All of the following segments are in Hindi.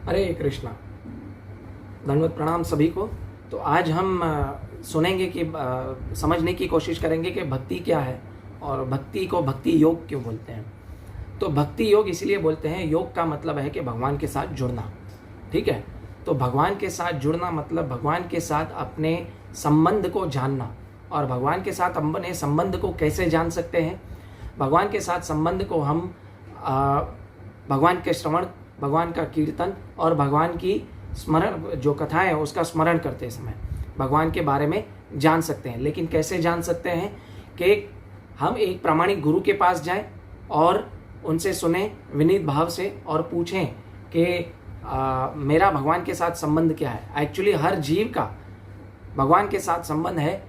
हरे कृष्णा। धन्यवाद, प्रणाम सभी को। तो आज हम सुनेंगे कि समझने की कोशिश करेंगे कि भक्ति क्या है और भक्ति को भक्ति योग क्यों बोलते हैं। तो भक्ति योग इसलिए बोलते हैं, योग का मतलब है कि भगवान के साथ जुड़ना। ठीक है, तो भगवान के साथ जुड़ना मतलब भगवान के साथ अपने संबंध को जानना। और भगवान के साथ अपने संबंध को कैसे जान सकते हैं? भगवान के साथ संबंध को हम भगवान के श्रवण, भगवान का कीर्तन और भगवान की स्मरण, जो कथाएं हैं उसका स्मरण करते समय भगवान के बारे में जान सकते हैं। लेकिन कैसे जान सकते हैं? कि हम एक प्रामाणिक गुरु के पास जाएं और उनसे सुने विनीत भाव से और पूछें कि मेरा भगवान के साथ संबंध क्या है। एक्चुअली हर जीव का भगवान के साथ संबंध है,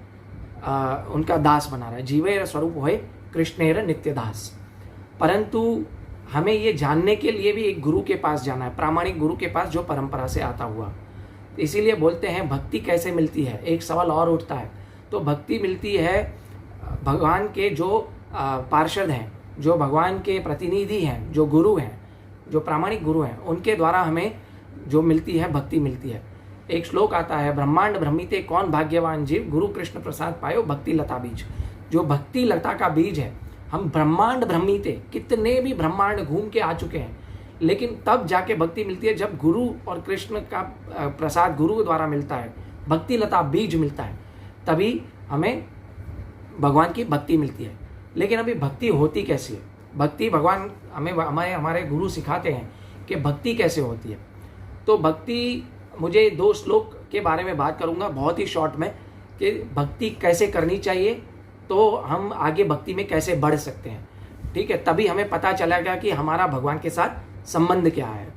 उनका दास बना रहा है। जीवेर स्वरूप होए कृष्णेर नित्य दास। परंतु हमें ये जानने के लिए भी एक गुरु के पास जाना है, प्रामाणिक गुरु के पास जो परंपरा से आता हुआ। इसीलिए बोलते हैं भक्ति कैसे मिलती है। एक सवाल और उठता है, तो भक्ति मिलती है भगवान के जो पार्षद हैं, जो भगवान के प्रतिनिधि हैं, जो गुरु हैं, जो प्रामाणिक गुरु हैं, उनके द्वारा हमें जो मिलती है भक्ति मिलती है। एक श्लोक आता है, ब्रह्मांड भ्रमिते कौन भाग्यवान जीव, गुरु कृष्ण प्रसाद पायो भक्ति लता बीज। जो भक्ति लता का बीज है, हम ब्रह्मांड भ्रमिते, कितने भी ब्रह्मांड घूम के आ चुके हैं, लेकिन तब जाके भक्ति मिलती है जब गुरु और कृष्ण का प्रसाद गुरु द्वारा मिलता है, भक्ति लता बीज मिलता है, तभी हमें भगवान की भक्ति मिलती है। लेकिन अभी भक्ति होती कैसी है? भक्ति भगवान हमें हमारे गुरु सिखाते हैं कि भक्ति कैसे होती है। तो भक्ति, मुझे 2 श्लोक के बारे में बात करूंगा बहुत ही शॉर्ट में, कि भक्ति कैसे करनी चाहिए, तो हम आगे भक्ति में कैसे बढ़ सकते हैं। ठीक है, तभी हमें पता चलेगा कि हमारा भगवान के साथ संबंध क्या है।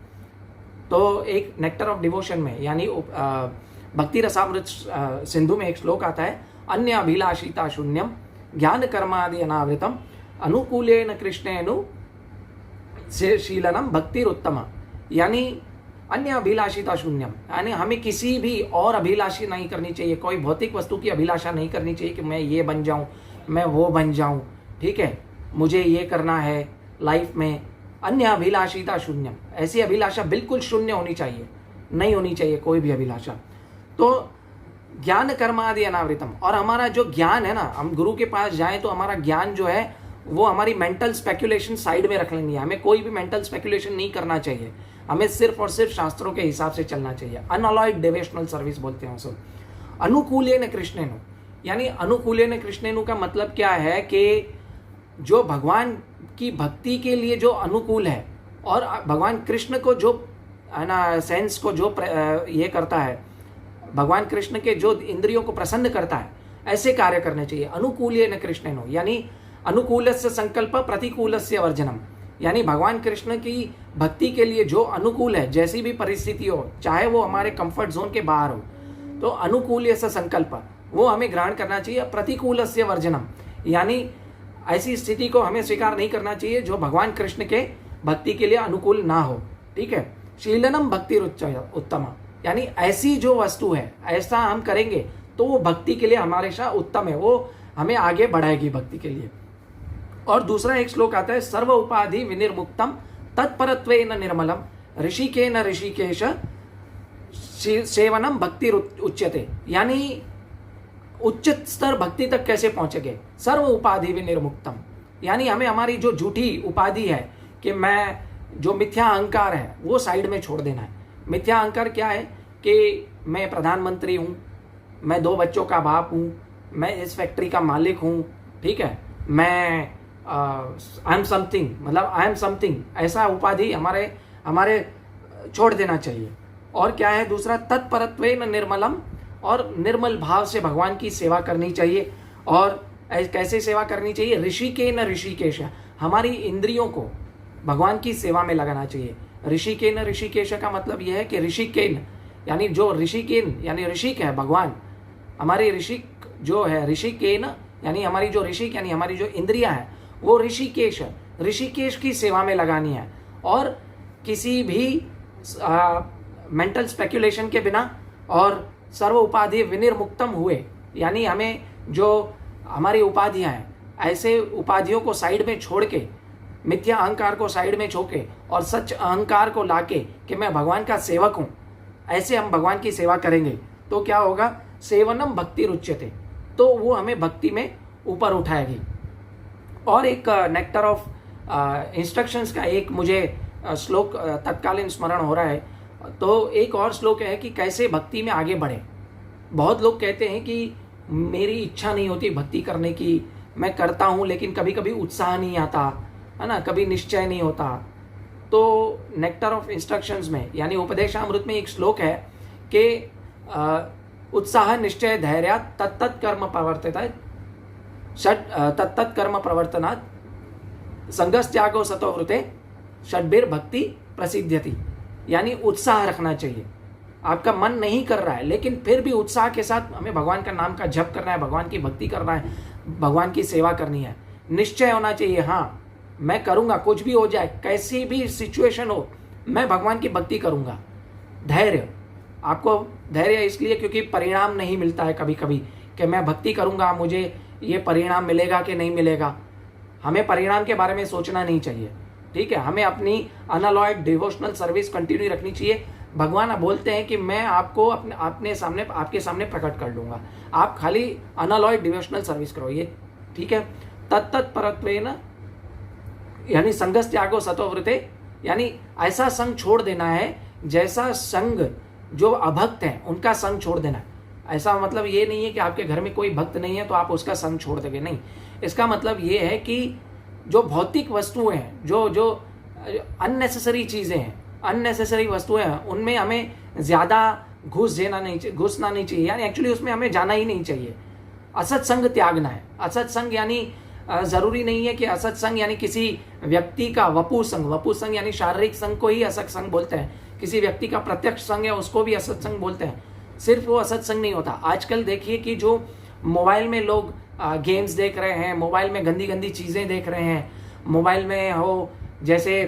तो एक नेक्टर ऑफ डिवोशन में, यानी भक्ति रसामृत सिंधु में एक श्लोक आता है, अन्य अभिलाषिता शून्यम ज्ञान कर्मादि अनावृतम अनुकूलेन कृष्णेनु शीलनम भक्तिरुत्तम। यानी अन्य अभिलाषिता शून्यम, यानी हमें किसी भी और अभिलाषी नहीं करनी चाहिए, कोई भौतिक वस्तु की अभिलाषा नहीं करनी चाहिए कि मैं ये बन जाऊं, मैं वो बन जाऊं, ठीक है, मुझे ये करना है लाइफ में। अन्य अभिलाषिता शून्यम, ऐसी अभिलाषा बिल्कुल शून्य होनी चाहिए, नहीं होनी चाहिए कोई भी अभिलाषा। तो ज्ञान कर्मादि अनावृतम, और हमारा जो ज्ञान है ना, हम गुरु के पास जाएं तो हमारा ज्ञान जो है वो हमारी मेंटल स्पेकुलेशन साइड में रख लेनी है। हमें कोई भी मेंटल स्पेकुलेशन नहीं करना चाहिए, हमें सिर्फ और सिर्फ शास्त्रों के हिसाब से चलना चाहिए। अनअलॉयड डिवोशनल सर्विस बोलते हैं उसको। अनुकूलेन कृष्णेनु, यानी अनुकूलेन कृष्णेनु का मतलब क्या है? कि जो भगवान की भक्ति के लिए जो अनुकूल है और भगवान कृष्ण को जो है ना सेंस को जो ये करता है, भगवान कृष्ण के जो इंद्रियों को प्रसन्न करता है, ऐसे कार्य करने चाहिए। अनुकूलेन कृष्णेनु, यानी अनुकूलस्य संकल्प प्रतिकूलस्य वर्जनम, यानी भगवान कृष्ण की भक्ति के लिए जो अनुकूल है, जैसी भी परिस्थिति हो, चाहे वो हमारे कंफर्ट जोन के बाहर हो, तो अनुकूल्यस्य संकल्प वो हमें ग्रहण करना चाहिए। प्रतिकूलस्य वर्जनम, यानी ऐसी स्थिति को हमें स्वीकार नहीं करना चाहिए जो भगवान कृष्ण के भक्ति के लिए अनुकूल ना हो। ठीक है, शीलनम भक्ति उत्तम, यानी ऐसी जो वस्तु है, ऐसा हम करेंगे तो वो भक्ति के लिए हमारे साथ उत्तम है, वो हमें आगे बढ़ाएगी भक्ति के लिए। और दूसरा एक श्लोक आता है, सर्व उपाधि विनिर्मुक्तम तत्परत्वेन निर्मलम ऋषिकेन ऋषिकेश सेवनम भक्ति उच्यते, यानी उच्च स्तर भक्ति तक कैसे पहुंचेंगे? सर्व उपाधि विनिर्मुक्तम, यानी हमें हमारी जो झूठी उपाधि है कि मैं, जो मिथ्या अहंकार है, वो साइड में छोड़ देना है। मिथ्या अहंकार क्या है? कि मैं प्रधानमंत्री हूँ, मैं 2 बच्चों का बाप हूँ, मैं इस फैक्ट्री का मालिक हूँ, ठीक है, मैं आई एम समथिंग, मतलब आई एम समथिंग, ऐसा उपाधि हमारे छोड़ देना चाहिए। और क्या है दूसरा? तत्परत्वेन निर्मलम, और निर्मल भाव से भगवान की सेवा करनी चाहिए। और कैसे सेवा करनी चाहिए? ऋषिकेन ऋषिकेश, हमारी इंद्रियों को भगवान की सेवा में लगाना चाहिए। ऋषिकेन ऋषिकेश का मतलब यह है कि ऋषिकेन, यानी जो ऋषिकेन यानी ऋषिक है भगवान, हमारी ऋषिक जो है, ऋषिकेन यानी हमारी जो ऋषिक यानी हमारी जो इंद्रियां हैं, वो ऋषिकेश की सेवा में लगानी है। और किसी भी मेंटल स्पेकुलेशन के बिना और सर्व उपाधि विनिर्मुक्तम हुए, यानी हमें जो हमारी उपाधियां हैं, ऐसे उपाधियों को साइड में छोड़ के मिथ्या अहंकार को साइड में छोके और सच अहंकार को लाके कि मैं भगवान का सेवक हूँ, ऐसे हम भगवान की सेवा करेंगे तो क्या होगा, सेवनम भक्ति रुच्यते, तो वो हमें भक्ति में ऊपर उठाएगी। और एक नेक्टर ऑफ इंस्ट्रक्शंस का एक मुझे श्लोक तत्कालीन स्मरण हो रहा है। तो एक और श्लोक है कि कैसे भक्ति में आगे बढ़े। बहुत लोग कहते हैं कि मेरी इच्छा नहीं होती भक्ति करने की, मैं करता हूँ लेकिन कभी कभी उत्साह नहीं आता, है ना, कभी निश्चय नहीं होता। तो नेक्टर ऑफ इंस्ट्रक्शंस में यानी उपदेशामृत में एक श्लोक है कि उत्साह निश्चय धैर्य तत्त कर्म प्रवर्तित तत्त कर्म प्रवर्तनात् संगस्त्यागो सतोवृते षड्भिर भक्ति प्रसिद्ध्यति। यानी उत्साह रखना चाहिए। आपका मन नहीं कर रहा है लेकिन फिर भी उत्साह के साथ हमें भगवान का नाम का जप करना है, भगवान की भक्ति करना है, भगवान की सेवा करनी है। निश्चय होना चाहिए, हाँ मैं करूँगा, कुछ भी हो जाए, कैसी भी सिचुएशन हो मैं भगवान की भक्ति करूँगा। धैर्य, आपको धैर्य इसलिए क्योंकि परिणाम नहीं मिलता है कभी कभी कि मैं भक्ति करूँगा मुझे ये परिणाम मिलेगा कि नहीं मिलेगा। हमें परिणाम के बारे में सोचना नहीं चाहिए, ठीक है। हमें अपनी अनअलॉयड डिवोशनल सर्विस कंटिन्यू रखनी चाहिए। भगवान बोलते हैं कि मैं आपको आपके सामने प्रकट कर लूँगा, आप खाली अनअलॉयड डिवोशनल सर्विस करो, ये ठीक है। तत्त परत्वेन यानी संगस त्यागो सतोवृते, यानी ऐसा संग छोड़ देना है जैसा संग जो अभक्त हैं उनका संग छोड़ देना है। ऐसा मतलब ये नहीं है कि आपके घर में कोई भक्त नहीं है तो आप उसका संग छोड़ देंगे, नहीं। इसका मतलब ये है कि जो भौतिक वस्तुएं हैं, जो अननेसेसरी चीज़ें हैं, अननेसेसरी वस्तुएं हैं, उनमें हमें ज़्यादा घुसना नहीं चाहिए, यानी एक्चुअली उसमें हमें जाना ही नहीं चाहिए। असत्संग त्यागना है। असत्संग यानी ज़रूरी नहीं है कि असत्संग यानी किसी व्यक्ति का वपु संग यानी शारीरिक संग को ही असत्संग बोलते हैं। किसी व्यक्ति का प्रत्यक्ष संग है उसको भी असत्संग बोलते हैं। सिर्फ वो असत्संग नहीं होता। आजकल देखिए कि जो मोबाइल में लोग गेम्स देख रहे हैं, मोबाइल में गंदी गंदी चीज़ें देख रहे हैं, मोबाइल में हो जैसे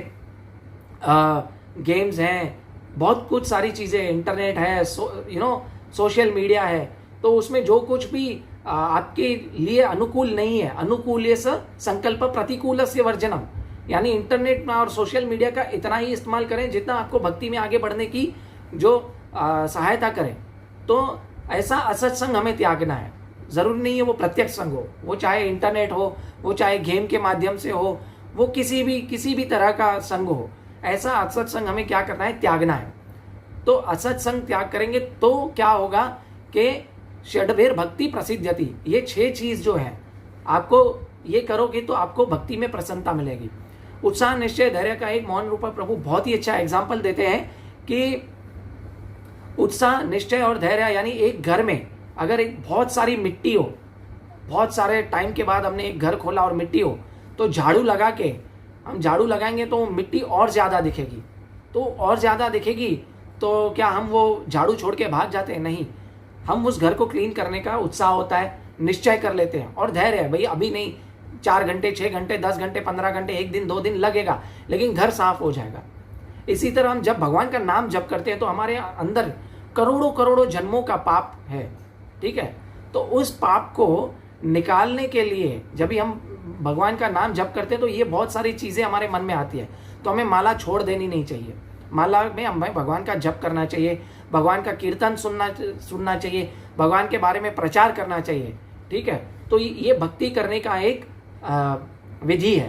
गेम्स हैं, बहुत कुछ सारी चीज़ें, इंटरनेट है, सोशल मीडिया है, तो उसमें जो कुछ भी आपके लिए अनुकूल नहीं है, अनुकूल्य स संकल्प प्रतिकूलस्य वर्जनम, यानी इंटरनेट में और सोशल मीडिया का इतना ही इस्तेमाल करें जितना आपको भक्ति में आगे बढ़ने की जो सहायता करे। तो ऐसा असत्संग हमें त्यागना है। ज़रूरी नहीं है वो प्रत्यक्ष संग हो, वो चाहे इंटरनेट हो, वो चाहे गेम के माध्यम से हो, वो किसी भी तरह का संग हो, ऐसा असत्संग हमें क्या करना है, त्यागना है। तो असत्संग त्याग करेंगे तो क्या होगा कि षड्भिर भक्ति प्रसिद्ध्यति, ये 6 चीज़ जो है आपको ये करोगे तो आपको भक्ति में प्रसन्नता मिलेगी। उत्साह निश्चय धैर्य का एक मौन रूपा प्रभु बहुत ही अच्छा एग्जाम्पल देते हैं कि उत्साह निश्चय और धैर्य यानी एक घर में अगर एक बहुत सारी मिट्टी हो, बहुत सारे टाइम के बाद हमने एक घर खोला और मिट्टी हो, तो झाड़ू लगा के हम झाड़ू लगाएंगे तो मिट्टी और ज़्यादा दिखेगी। तो और ज़्यादा दिखेगी तो क्या हम वो झाड़ू छोड़ के भाग जाते हैं? नहीं, हम उस घर को क्लीन करने का उत्साह होता है, निश्चय कर लेते हैं। और धैर्य है, भाई अभी नहीं, 4 घंटे 6 घंटे 10 घंटे 15 घंटे 1 दिन 2 दिन लगेगा, लेकिन घर साफ हो जाएगा। इसी तरह हम जब भगवान का नाम जप करते हैं तो हमारे अंदर करोड़ों जन्मों का पाप है, ठीक है। तो उस पाप को निकालने के लिए जब भी हम भगवान का नाम जप करते हैं तो ये बहुत सारी चीज़ें हमारे मन में आती है। तो हमें माला छोड़ देनी नहीं चाहिए। माला में हमें भगवान का जप करना चाहिए, भगवान का कीर्तन सुनना चाहिए, भगवान के बारे में प्रचार करना चाहिए, ठीक है। तो ये भक्ति करने का एक विधि है।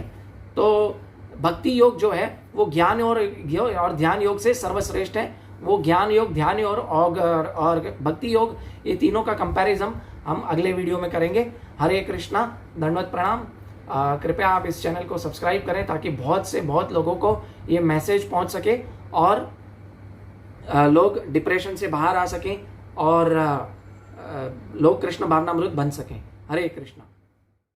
तो भक्ति योग जो है वो ज्ञान और ध्यान योग से सर्वश्रेष्ठ है। वो ज्ञान योग, ध्यान योग और भक्ति योग, ये तीनों का कंपैरिजन हम अगले वीडियो में करेंगे। हरे कृष्णा, दंडवत प्रणाम। कृपया आप इस चैनल को सब्सक्राइब करें ताकि बहुत लोगों को ये मैसेज पहुंच सके और लोग डिप्रेशन से बाहर आ सकें और लोग कृष्ण भावनामृत बन सकें। हरे कृष्णा।